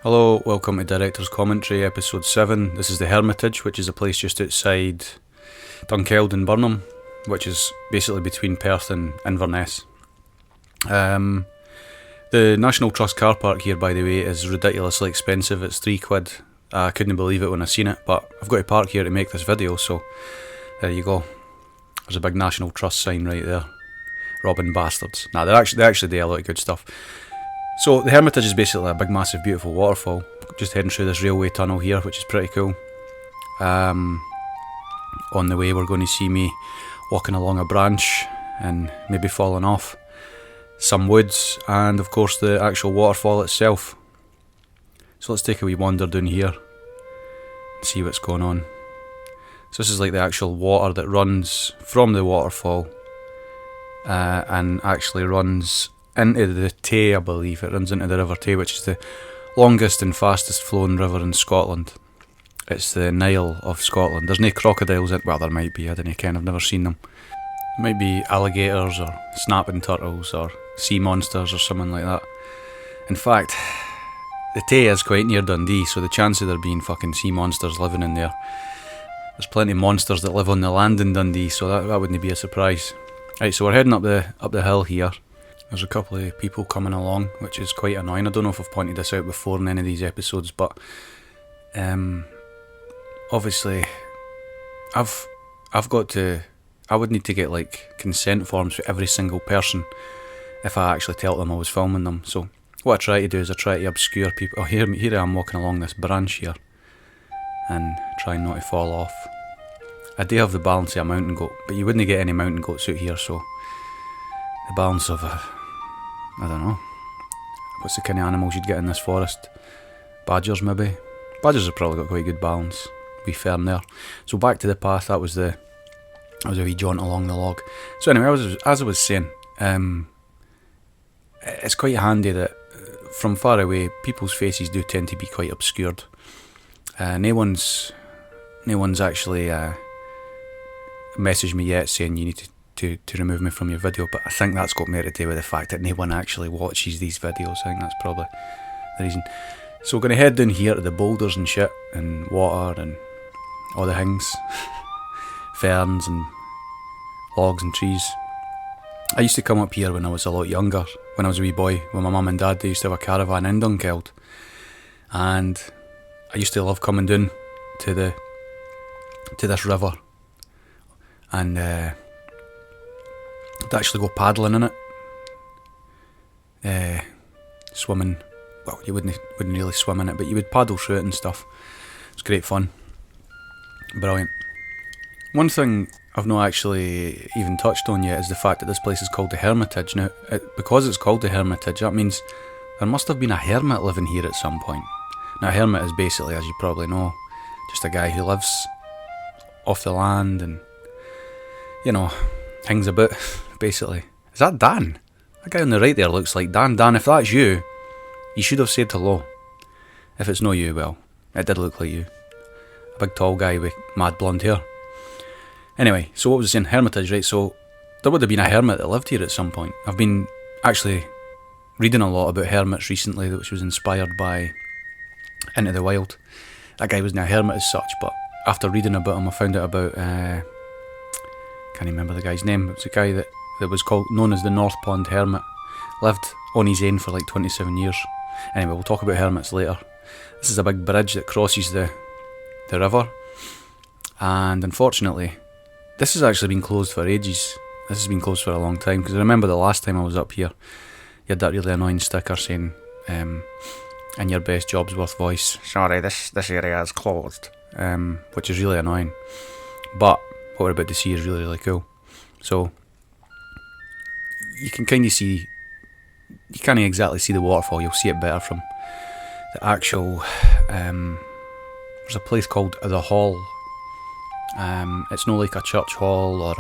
Hello, welcome to Director's Commentary, Episode 7. This is the Hermitage, which is a place just outside Dunkeld in Burnham, which is basically between Perth and Inverness. The National Trust car park here, by the way, is ridiculously expensive. It's £3. I couldn't believe it when I seen it, but I've got to park here to make this video, so there you go. There's a big National Trust sign right there. Robbing bastards. Nah, they actually do a lot of good stuff. So the Hermitage is basically a big, massive, beautiful waterfall. Just heading through this railway tunnel here, which is pretty cool. On the way, we're going to see me walking along a branch and maybe falling off. Some woods, and of course the actual waterfall itself. So let's take a wee wander down here and see what's going on. So this is like the actual water that runs from the waterfall and actually runs into the Tay, I believe. It runs into the River Tay, which is the longest and fastest flowing river in Scotland. It's the Nile of Scotland. There's no crocodiles in it. Well, there might be, I don't know, Ken, I've never seen them. There might be alligators or snapping turtles or sea monsters or something like that. In fact, the Tay is quite near Dundee, so the chance of there being fucking sea monsters living in there. There's plenty of monsters that live on the land in Dundee, so that wouldn't be a surprise. Right, so we're heading up the hill here. There's a couple of people coming along, which is quite annoying. I don't know if I've pointed this out before in any of these episodes, but obviously I would need to get like consent forms for every single person if I actually tell them I was filming them. So what I try to do is I try to obscure people. Oh, here I am walking along this branch here and trying not to fall off. I do have the balance of a mountain goat, but you wouldn't get any mountain goats out here, so the balance of I don't know, what's the kind of animals you'd get in this forest? Badgers maybe? Badgers have probably got quite good balance, be fair there. So back to the path, that was a wee jaunt along the log. So anyway, as I was saying, it's quite handy that from far away, people's faces do tend to be quite obscured. No one's actually messaged me yet saying you need to remove me from your video, but I think that's got more to do with the fact that no one actually watches these videos. I think that's probably the reason. So we're going to head down here to the boulders and shit, and water and all the things, ferns and logs and trees. I used to come up here when I was a lot younger, when I was a wee boy, with my mum and dad. They used to have a caravan in Dunkeld, and I used to love coming down to this river and to actually go paddling in it, swimming. Well, you wouldn't really swim in it, but you would paddle through it and stuff. It's great fun, brilliant. One thing I've not actually even touched on yet is the fact that this place is called the Hermitage. Now, because it's called the Hermitage, that means there must have been a hermit living here at some point. Now, a hermit is basically, as you probably know, just a guy who lives off the land and, you know, hangs about, basically. Is that Dan? That guy on the right there looks like Dan. Dan, if that's you should have said hello. If it's not you, well, it did look like you. A big tall guy with mad blonde hair. Anyway, so what was I saying? Hermitage, right? So there would have been a hermit that lived here at some point. I've been actually reading a lot about hermits recently, which was inspired by Into the Wild. That guy wasn't a hermit as such, but after reading about him, I found out about can't remember the guy's name. It was a guy that was known as the North Pond Hermit. Lived on his own for like 27 years. Anyway, we'll talk about hermits later. This is a big bridge that crosses the river, and unfortunately this has actually been closed for ages. This has been closed for a long time, because I remember the last time I was up here, you had that really annoying sticker saying in your best job's worth voice, sorry, this area is closed, which is really annoying, but what we're about to see is really, really cool. So you can kind of see, you can't exactly see the waterfall, you'll see it better from the actual there's a place called the Hall. It's not like a church hall or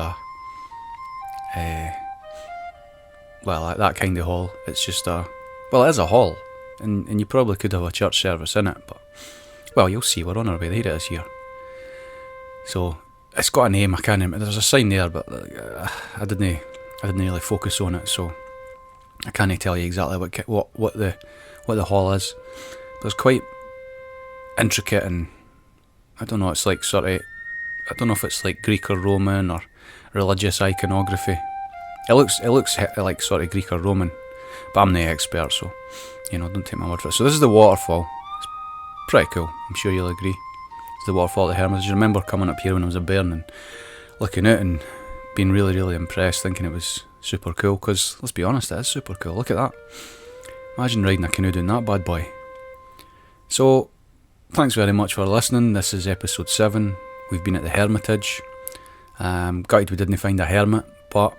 that kind of hall. It's just it is a hall, and you probably could have a church service in it, but well, you'll see, we're on our way. There it is here. So it's got a name, I can't remember. There's a sign there, but I didn't really focus on it, so I can't tell you exactly what the hall is. there's quite intricate and I don't know. It's like sort of I don't know if it's like Greek or Roman or religious iconography. It looks like sort of Greek or Roman, but I'm the expert, so don't take my word for it. So this is the waterfall. It's pretty cool. I'm sure you'll agree. It's the waterfall at the Hermitage. I remember coming up here when I was a bairn and looking out and being really, really impressed, thinking it was super cool. Because let's be honest, it is super cool. Look at that. Imagine riding a canoe doing that bad boy. So thanks very much for listening. This is episode 7. We've been at the Hermitage. Gutted we didn't find a hermit, but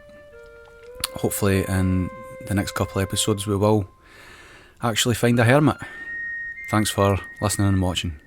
hopefully in the next couple of episodes we will actually find a hermit. Thanks for listening and watching.